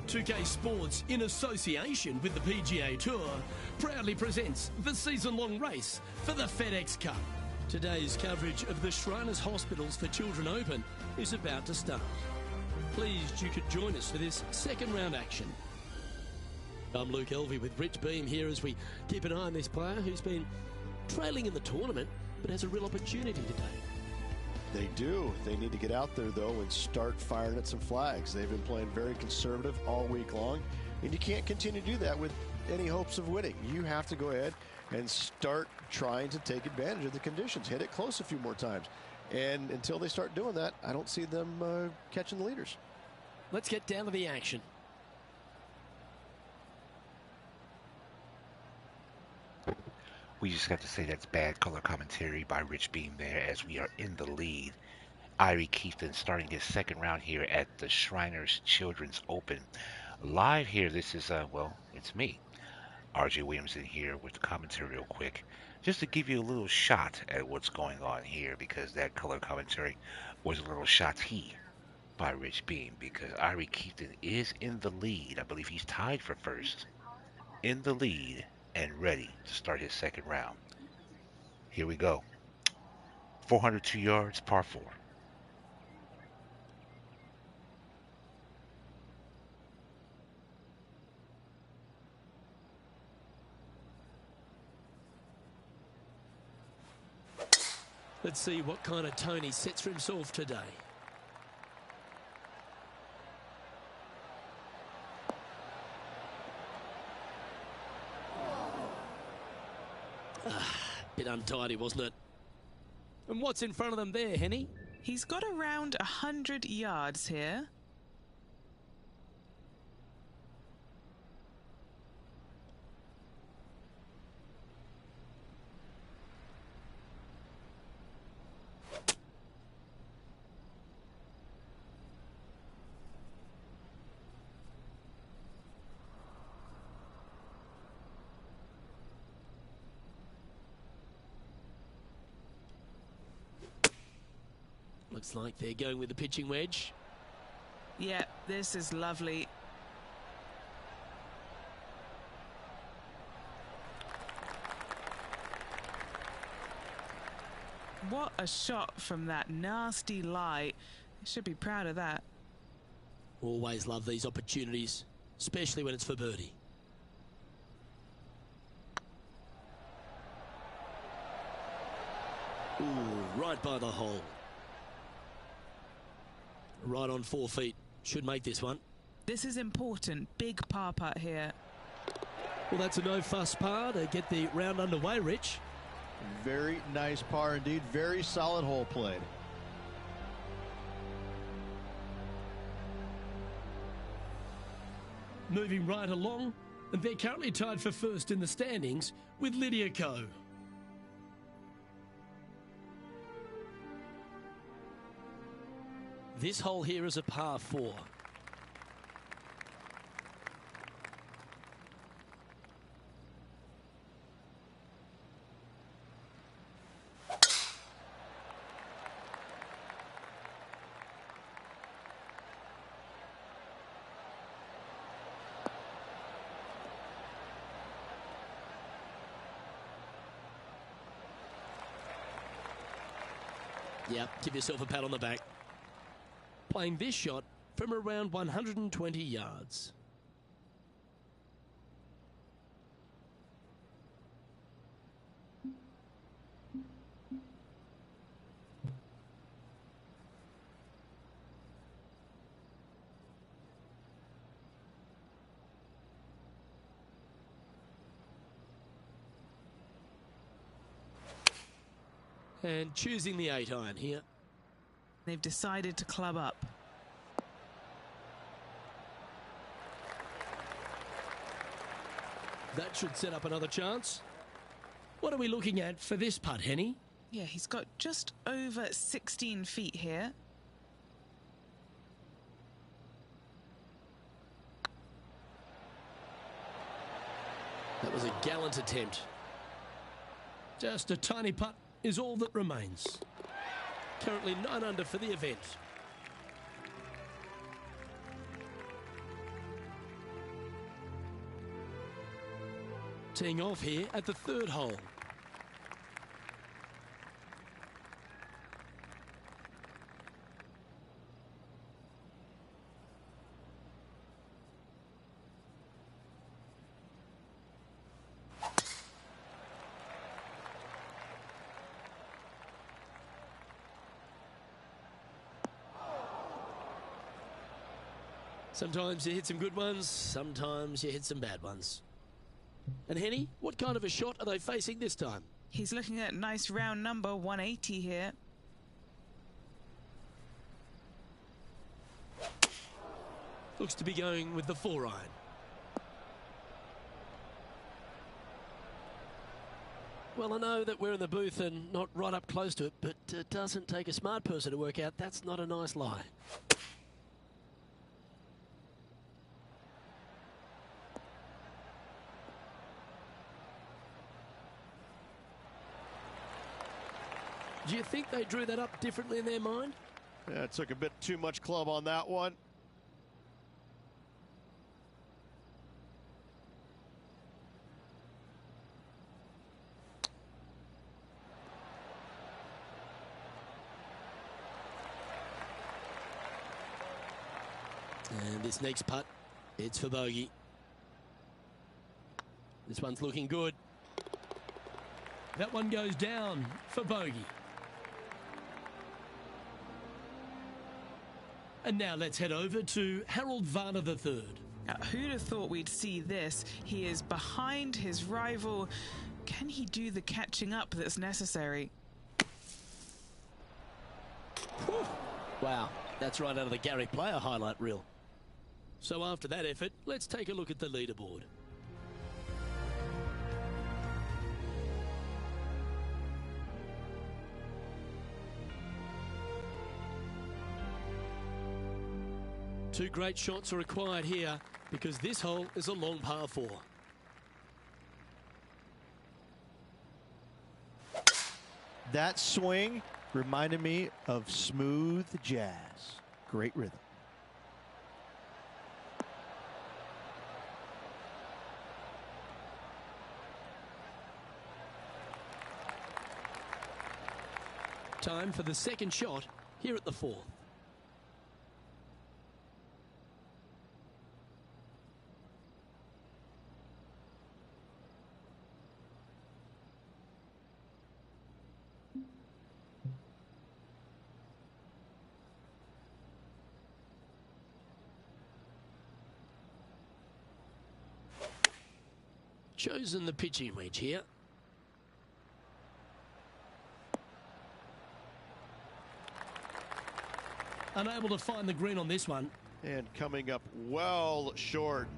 2K Sports, in association with the PGA Tour, proudly presents the season-long race for the FedEx Cup. Today's coverage of the Shriners Hospitals for Children Open is about to start. Pleased you could join us for this second round action. I'm Luke Elvey with Rich Beam here as we keep an eye on this player who's been trailing in the tournament but has a real opportunity today. They do. They need to get out there, though, and start firing at some flags. They've been playing very conservative all week long, and you can't continue to do that with any hopes of winning. You have to go ahead and start trying to take advantage of the conditions. Hit it close a few more times. And until they start doing that, I don't see them catching the leaders. Let's get down to the action. We just have to say that's bad color commentary by Rich Beam there as we are in the lead. Irie Keefton starting his second round here at the Shriners Children's Open. Live here, this is, well, it's me, RJ Williamson here with the commentary real quick. Just to give you a little shot at what's going on here because that color commentary was a little shotty by Rich Beam because Irie Keefton is in the lead. I believe he's tied for first in the lead and ready to start his second round. Here we go. 402 yards, par 4. Let's see what kind of tone he sets for himself today. Bit untidy, wasn't it? And what's in front of them there, Henny? He's got around 100 yards here. Looks like they're going with the pitching wedge. Yeah, this is lovely. What a shot from that nasty lie. Should be proud of that. Always love these opportunities, especially when it's for birdie. Ooh, right by the hole. Right on 4 feet. Should make this one. This is important. Big par putt here. Well, that's a no-fuss par to get the round underway, Rich. Very nice par indeed. Very solid hole played. Moving right along, and they're currently tied for first in the standings with Lydia Ko. This hole here is a par 4. Yep, give yourself a pat on the back. Playing this shot from around 120 yards. And choosing the 8-iron here. They've decided to club up. That should set up another chance. What are we looking at for this putt, Henny? Yeah, he's got just over 16 feet here. That was a gallant attempt. Just a tiny putt is all that remains. Currently 9 under for the event. Teeing off here at the third hole. Sometimes you hit some good ones, sometimes you hit some bad ones. And Henny, what kind of a shot are they facing this time? He's looking at nice round number 180 here. Looks to be going with the 4-iron. Well, I know that we're in the booth and not right up close to it, but it doesn't take a smart person to work out that's not a nice lie. Do you think they drew that up differently in their mind? Yeah, it took a bit too much club on that one. And this next putt, it's for bogey. This one's looking good. That one goes down for bogey. And now let's head over to Harold Varner III. Who'd have thought we'd see this? He is behind his rival. Can he do the catching up that's necessary? Whew. Wow, that's right out of the Gary Player highlight reel. So after that effort, let's take a look at the leaderboard. Two great shots are required here because this hole is a long par 4. That swing reminded me of smooth jazz. Great rhythm. Time for the second shot here at the 4th. Chosen the pitching wedge here. Unable to find the green on this one. And coming up well short.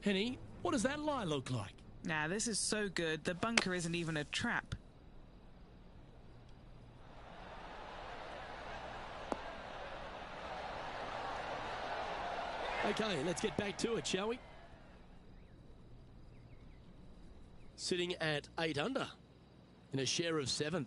Henny, what does that lie look like? Nah, this is so good. The bunker isn't even a trap. Okay, let's get back to it, shall we? Sitting at 8 under in a share of 7th.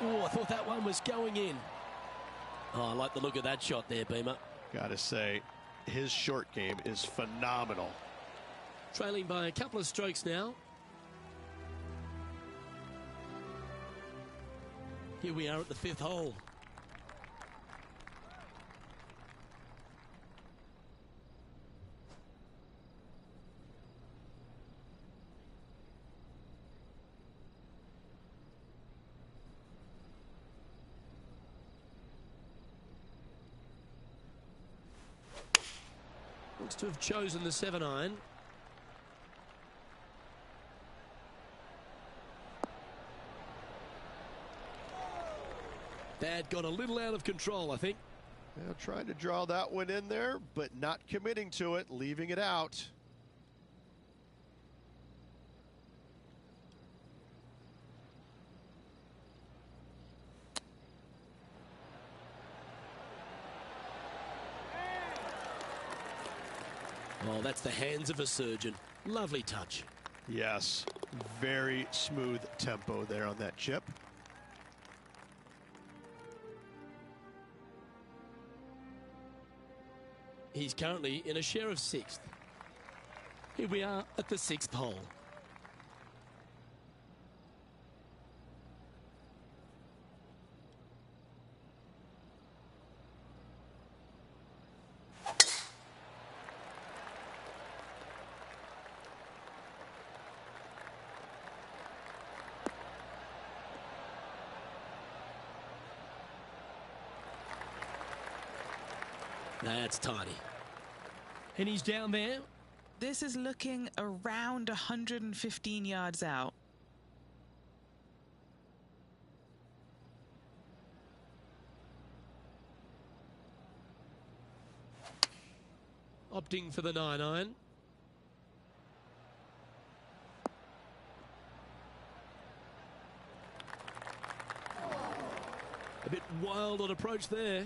Oh, I thought that one was going in. Oh, I like the look of that shot there, Beamer. Gotta say, his short game is phenomenal. Trailing by a couple of strokes now. Here we are at the 5th hole. Looks to have chosen the 7-iron. Dad got a little out of control, I think. Yeah, trying to draw that one in there, but not committing to it, leaving it out. Oh, that's the hands of a surgeon. Lovely touch. Yes, very smooth tempo there on that chip. He's currently in a share of 6th. Here we are at the 6th hole. That's tidy. And he's down there. This is looking around 115 yards out. Opting for the 9-iron. A bit wild on approach there.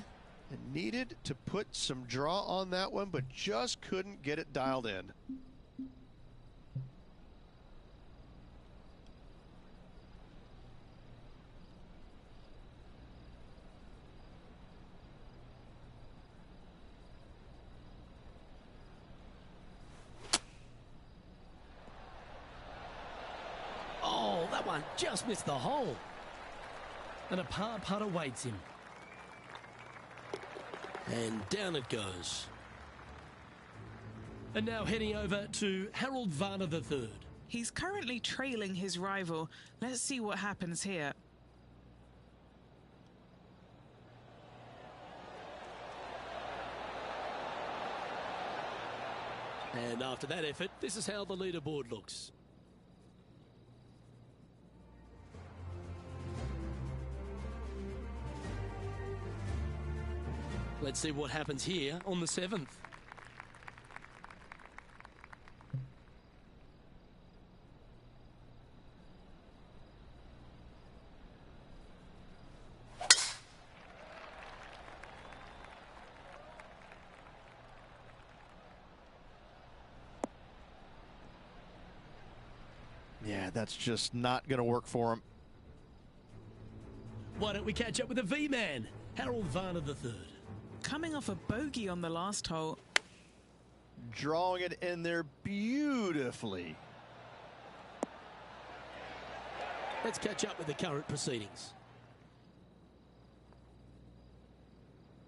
And needed to put some draw on that one, but just couldn't get it dialed in. Oh, that one just missed the hole. And a par putt awaits him. And down it goes. And now heading over to Harold Varner III. He's currently trailing his rival. Let's see what happens here. And after that effort, this is how the leaderboard looks. Let's see what happens here on the 7th. Yeah, that's just not going to work for him. Why don't we catch up with the V-man, Harold Varner III. Coming off a bogey on the last hole. Drawing it in there beautifully. Let's catch up with the current proceedings.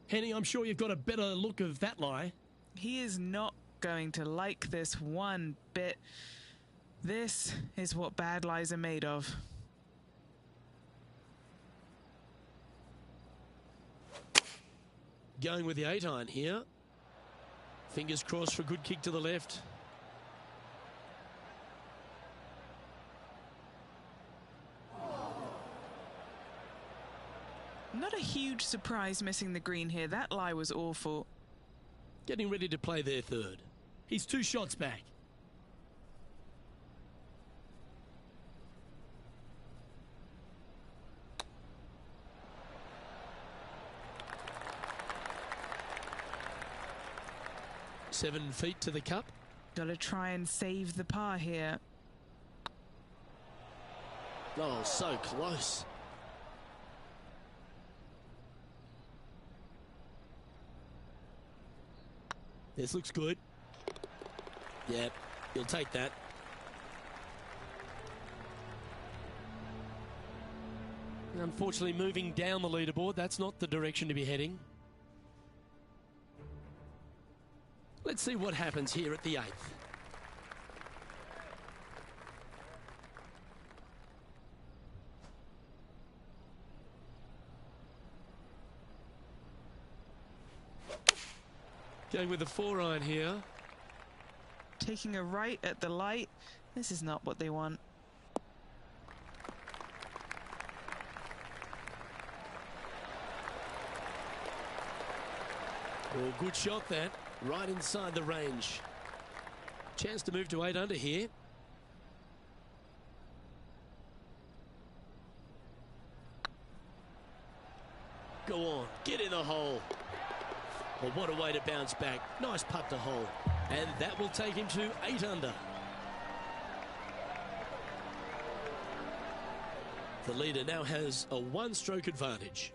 Henny, I'm sure you've got a better look of that lie. He is not going to like this one bit. This is what bad lies are made of. Going with the 8-iron here. Fingers crossed for a good kick to the left. Not a huge surprise missing the green here. That lie was awful. Getting ready to play their 3rd. He's 2 shots back. Seven feet to the cup. Got to try and save the par here. Oh, so close. This looks good. Yep, you'll take that. Unfortunately, moving down the leaderboard, that's not the direction to be heading. Let's see what happens here at the 8th. Going with the 4-iron here. Taking a right at the light. This is not what they want. Oh, good shot that. Right inside the range. Chance to move to 8 under here. Go on, get in the hole. Well, what a way to bounce back. Nice putt to hole. And that will take him to 8 under. The leader now has a 1-stroke advantage.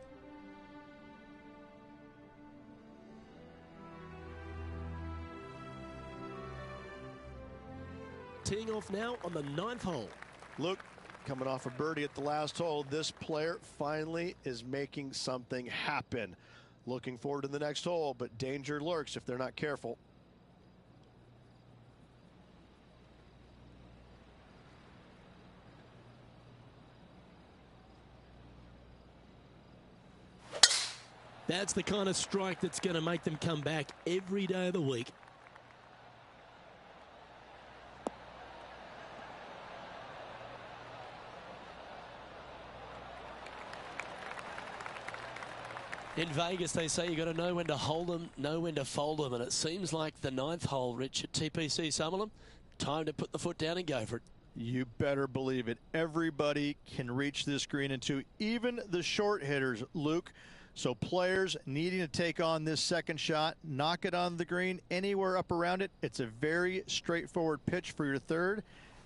Teeing off now on the 9th hole. Luke, coming off a birdie at the last hole, this player finally is making something happen. Looking forward to the next hole, but danger lurks if they're not careful. That's the kind of strike that's going to make them come back every day of the week. In Vegas, they say you got to know when to hold them, know when to fold them, and it seems like the 9th hole, Rich, at TPC Summerlin, time to put the foot down and go for it. You better believe it. Everybody can reach this green into, even the short hitters, Luke. So players needing to take on this second shot, knock it on the green, anywhere up around it. It's a very straightforward pitch for your third,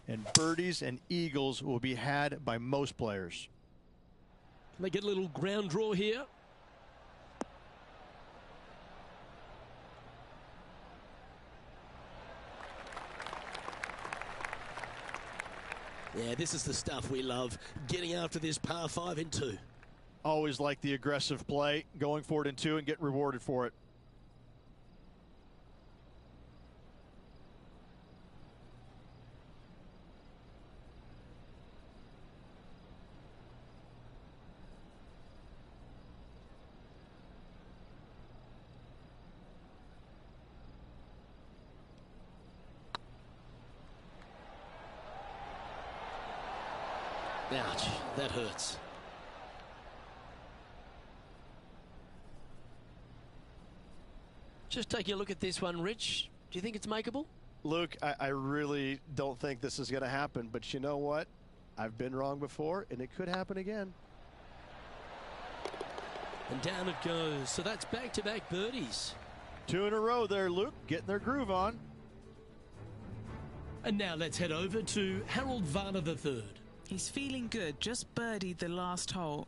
and birdies and eagles will be had by most players. Can they get a little ground draw here? Yeah, this is the stuff we love, getting after this par 5 in 2. Always like the aggressive play, going for it in 2 and get rewarded for it. Ouch, that hurts. Just taking a look at this one, Rich. Do you think it's makeable? Luke, I really don't think this is going to happen, but you know what? I've been wrong before, and it could happen again. And down it goes. So that's back-to-back birdies. 2 in a row there, Luke, getting their groove on. And now let's head over to Harold Varner III. He's feeling good, just birdied the last hole.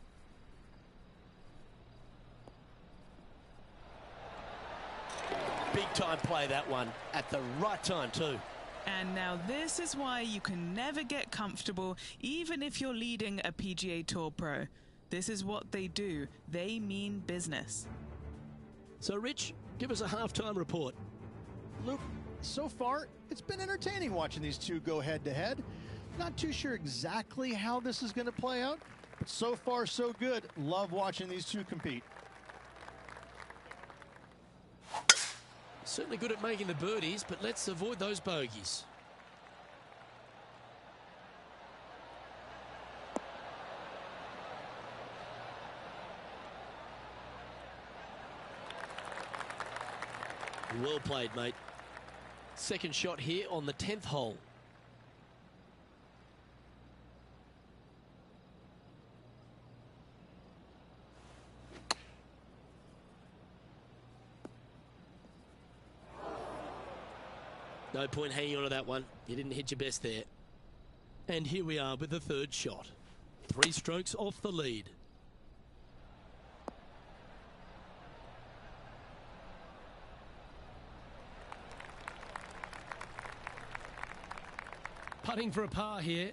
Big time play, that one, at the right time too. And now this is why you can never get comfortable, even if you're leading a PGA Tour pro. This is what they do. They mean business. So, Rich, give us a halftime report. Luke, so far, it's been entertaining watching these two go head-to-head. Not too sure exactly how this is going to play out, but so far, so good. Love watching these two compete. Certainly good at making the birdies, but let's avoid those bogeys. Well played, mate. Second shot here on the 10th hole. No point hanging on to that one. You didn't hit your best there. And here we are with the third shot. 3 strokes off the lead. Putting for a par here.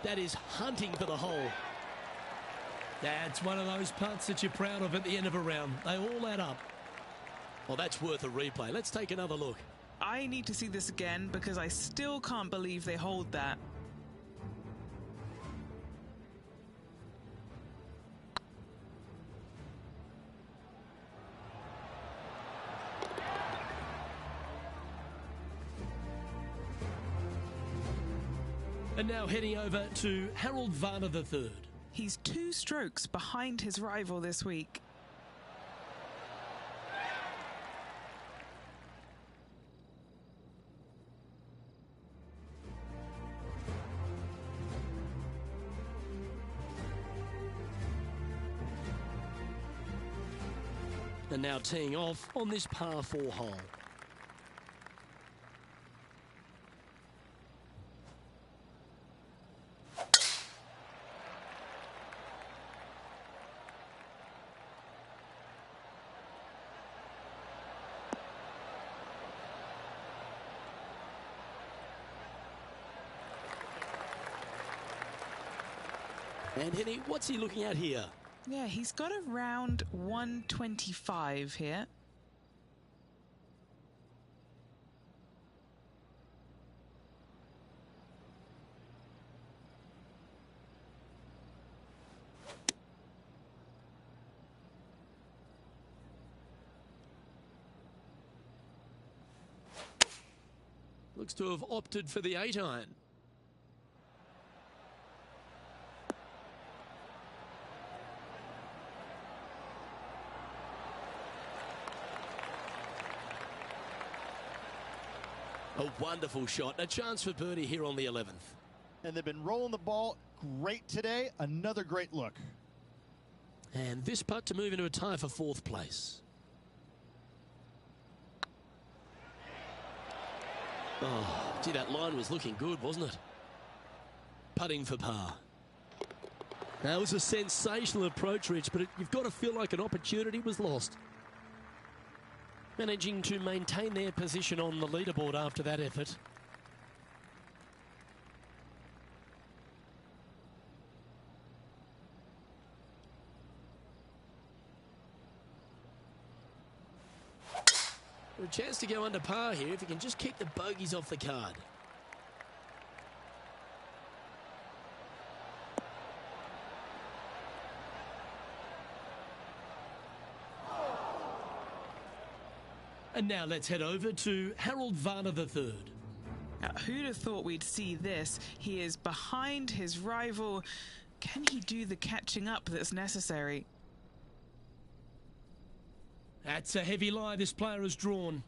That is hunting for the hole. That's one of those putts that you're proud of at the end of a round. They all add up. Well, that's worth a replay. Let's take another look. I need to see this again because I still can't believe they hold that. And now heading over to Harold Varner III. He's 2 strokes behind his rival this week. And now teeing off on this par 4 hole. And Henny, what's he looking at here? Yeah, he's got around 125 here. Looks to have opted for the 8-iron. A wonderful shot. A chance for birdie here on the 11th. And they've been rolling the ball great today. Another great look. And this putt to move into a tie for 4th place. Oh, gee, that line was looking good, wasn't it? Putting for par. That was a sensational approach, Rich, but you've got to feel like an opportunity was lost. Managing to maintain their position on the leaderboard after that effort. A chance to go under par here if he can just keep the bogeys off the card. And now let's head over to Harold Varner III. Now, who'd have thought we'd see this? He is behind his rival. Can he do the catching up that's necessary? That's a heavy lie this player has drawn.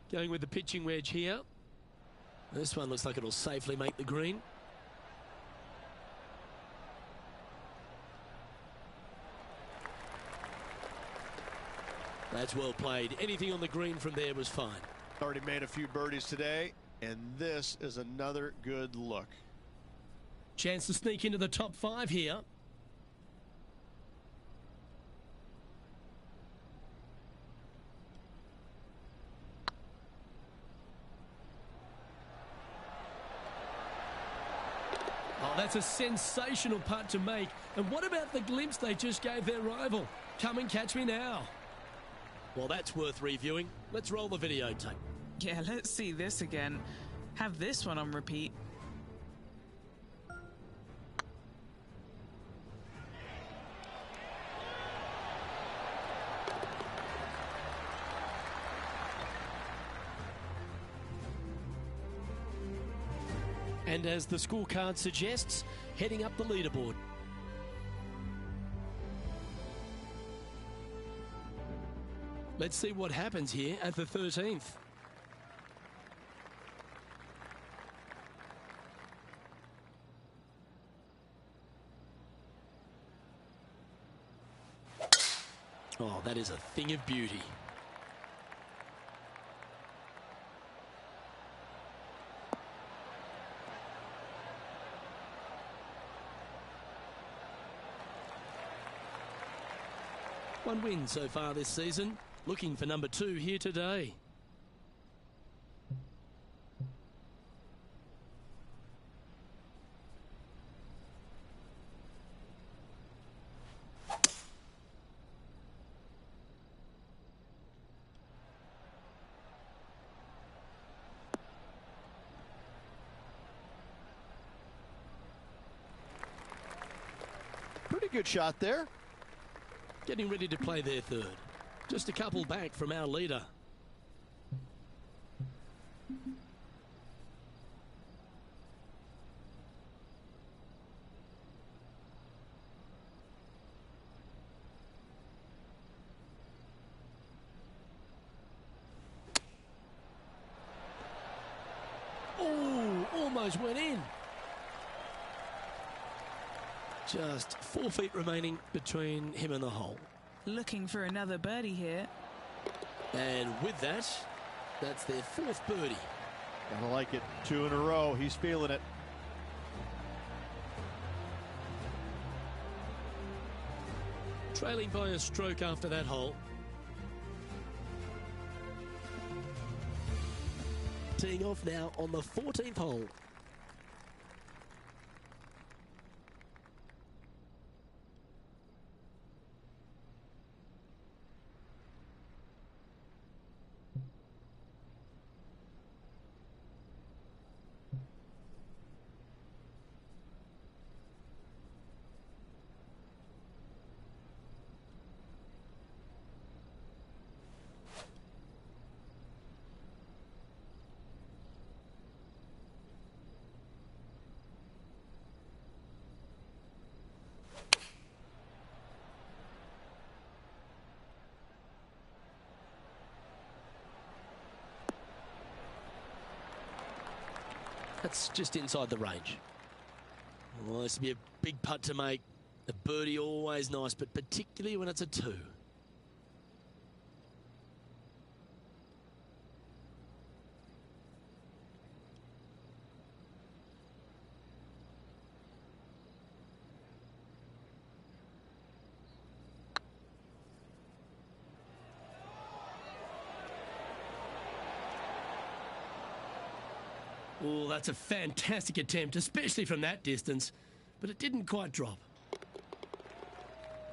Going with the pitching wedge here. This one looks like it'll safely make the green. That's well played. Anything on the green from there was fine. Already made a few birdies today, and this is another good look. Chance to sneak into the top 5 here. Oh, that's a sensational putt to make. And what about the glimpse they just gave their rival? Come and catch me now. Well, that's worth reviewing. Let's roll the videotape. Yeah, let's see this again. Have this one on repeat. And as the scorecard suggests, heading up the leaderboard. Let's see what happens here at the 13th. Oh, that is a thing of beauty. One win so far this season. Looking for number 2 here today. Pretty good shot there. Getting ready to play their 3rd. Just a couple back from our leader. those went in. Just 4 feet remaining between him and the hole. Looking for another birdie here. And with that, that's their 4th birdie. Gotta like it. 2 in a row. He's feeling it. Trailing by a stroke after that hole. Teeing off now on the 14th hole. That's just inside the range. Well, this would be a big putt to make. A birdie always nice, but particularly when it's a 2. Oh, that's a fantastic attempt, especially from that distance, but it didn't quite drop.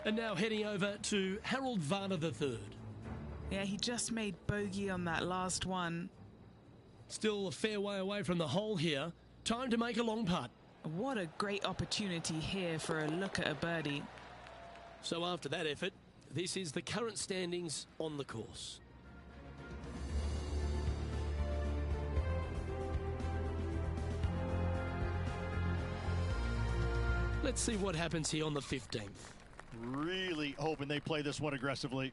And now heading over to Harold Varner III. Yeah, he just made bogey on that last one. Still a fair way away from the hole here. Time to make a long putt. What a great opportunity here for a look at a birdie. So after that effort, this is the current standings on the course. Let's see what happens here on the 15th. Really hoping they play this one aggressively.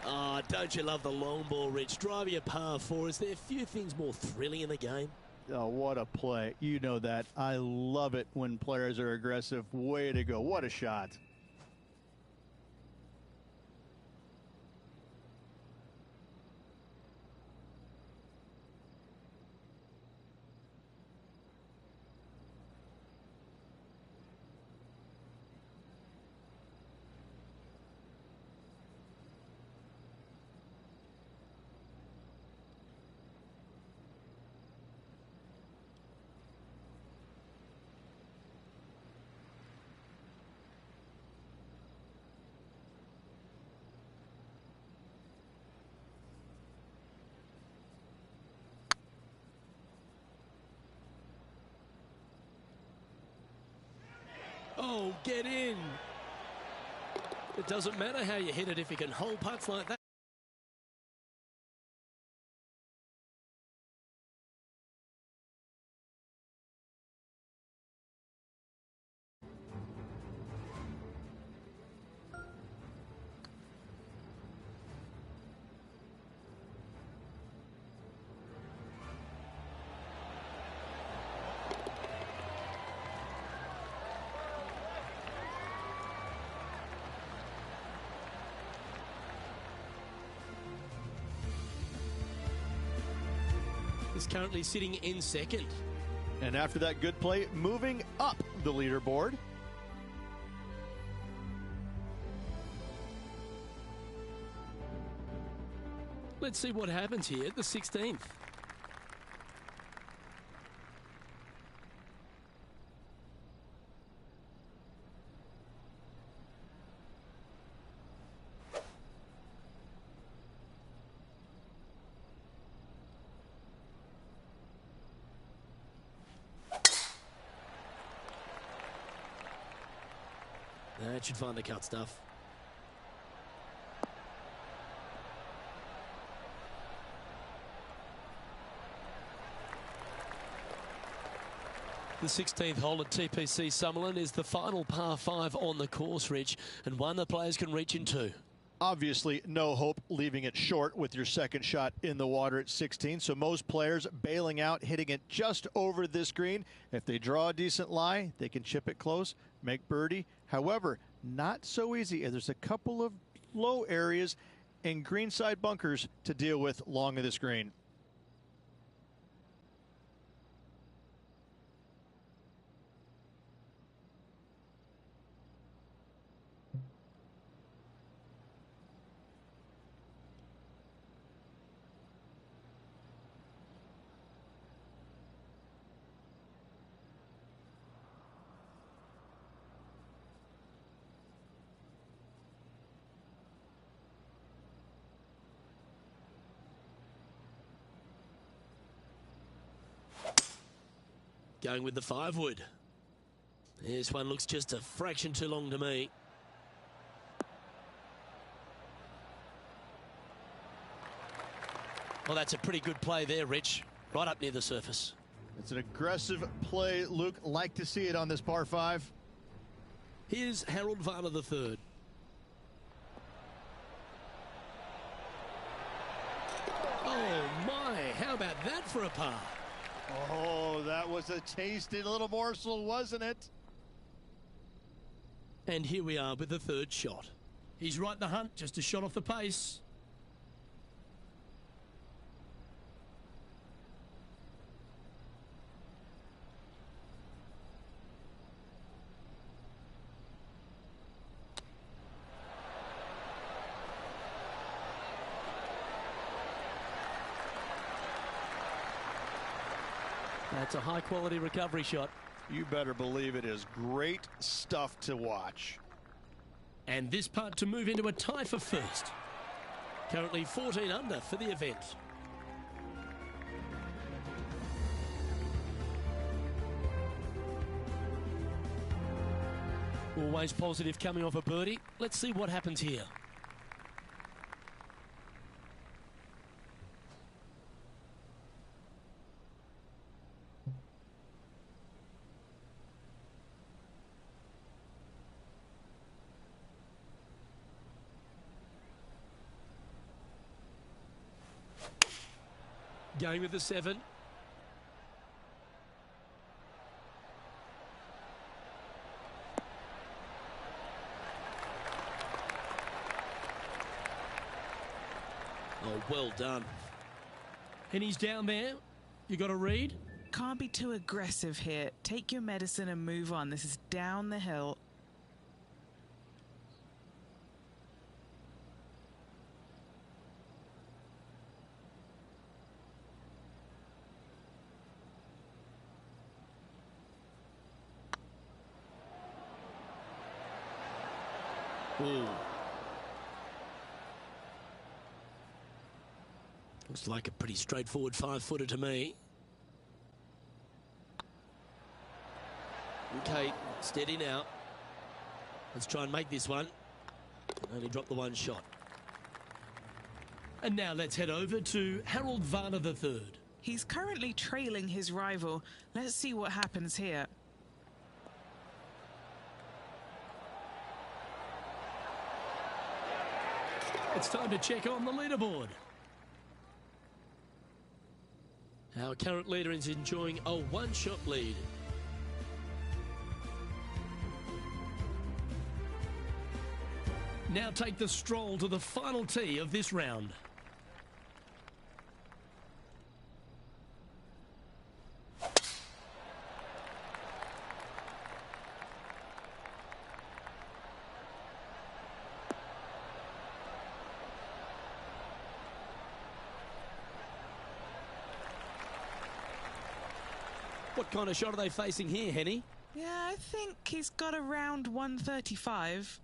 Oh, don't you love the long ball, Rich? Driving a par 4. Is there few things more thrilling in the game? Oh, what a play. You know that. I love it when players are aggressive. Way to go. What a shot. Oh, get in. It doesn't matter how you hit it if you can hold putts like that. Is currently sitting in second. And after that good play, moving up the leaderboard. Let's see what happens here at the 16th. That should find the cut stuff. The 16th hole at TPC Summerlin is the final par 5 on the course, Rich, and one the players can reach into. Obviously, no hope leaving it short with your second shot in the water at 16. So most players bailing out, hitting it just over this green. If they draw a decent lie, they can chip it close, make birdie. However, not so easy. There's a couple of low areas and greenside bunkers to deal with long of this green. Going with the 5-wood. This one looks just a fraction too long to me. Well, that's a pretty good play there, Rich. Right up near the surface. It's an aggressive play, Luke. Like to see it on this par 5. Here's Harold Varner III. Oh, my. How about that for a par? Oh, that was a tasty little morsel, wasn't it? And here we are with the third shot. He's right in the hunt, just a shot off the pace. That's a high-quality recovery shot. You better believe it is great stuff to watch. And this putt to move into a tie for first. Currently 14 under for the event. Always positive coming off a birdie. Let's see what happens here. Going with the 7. Oh, well done. And he's down there. You got a read? Can't be too aggressive here. Take your medicine and move on. This is down the hill. Ooh. Looks like a pretty straightforward 5-footer to me. Okay, steady now. Let's try and make this one. Only drop the one shot. And now let's head over to Harold Varner III. He's currently trailing his rival. Let's see what happens here. It's time to check on the leaderboard. Our current leader is enjoying a one-shot lead. Now take the stroll to the final tee of this round. What kind of shot are they facing here, Henny? Yeah, I think he's got around 135.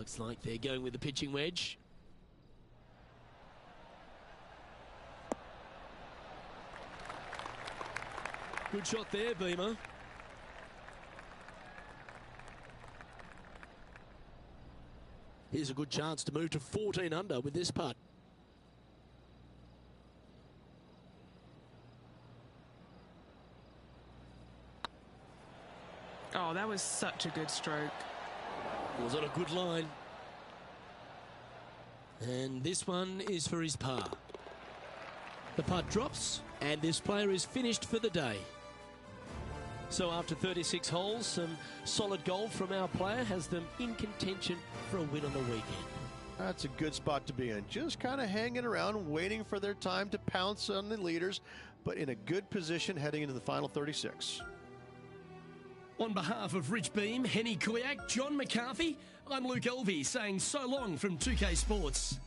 Looks like they're going with the pitching wedge. Good shot there, Beamer. Here's a good chance to move to 14 under with this putt. Oh, that was such a good stroke. Was on a good line. And this one is for his par. The putt drops, and this player is finished for the day. So after 36 holes, some solid golf from our player has them in contention for a win on the weekend. That's a good spot to be in. Just kind of hanging around, waiting for their time to pounce on the leaders, but in a good position heading into the final 36. On behalf of Rich Beam, Henny Kuyak, John McCarthy, I'm Luke Elvey saying so long from 2K Sports.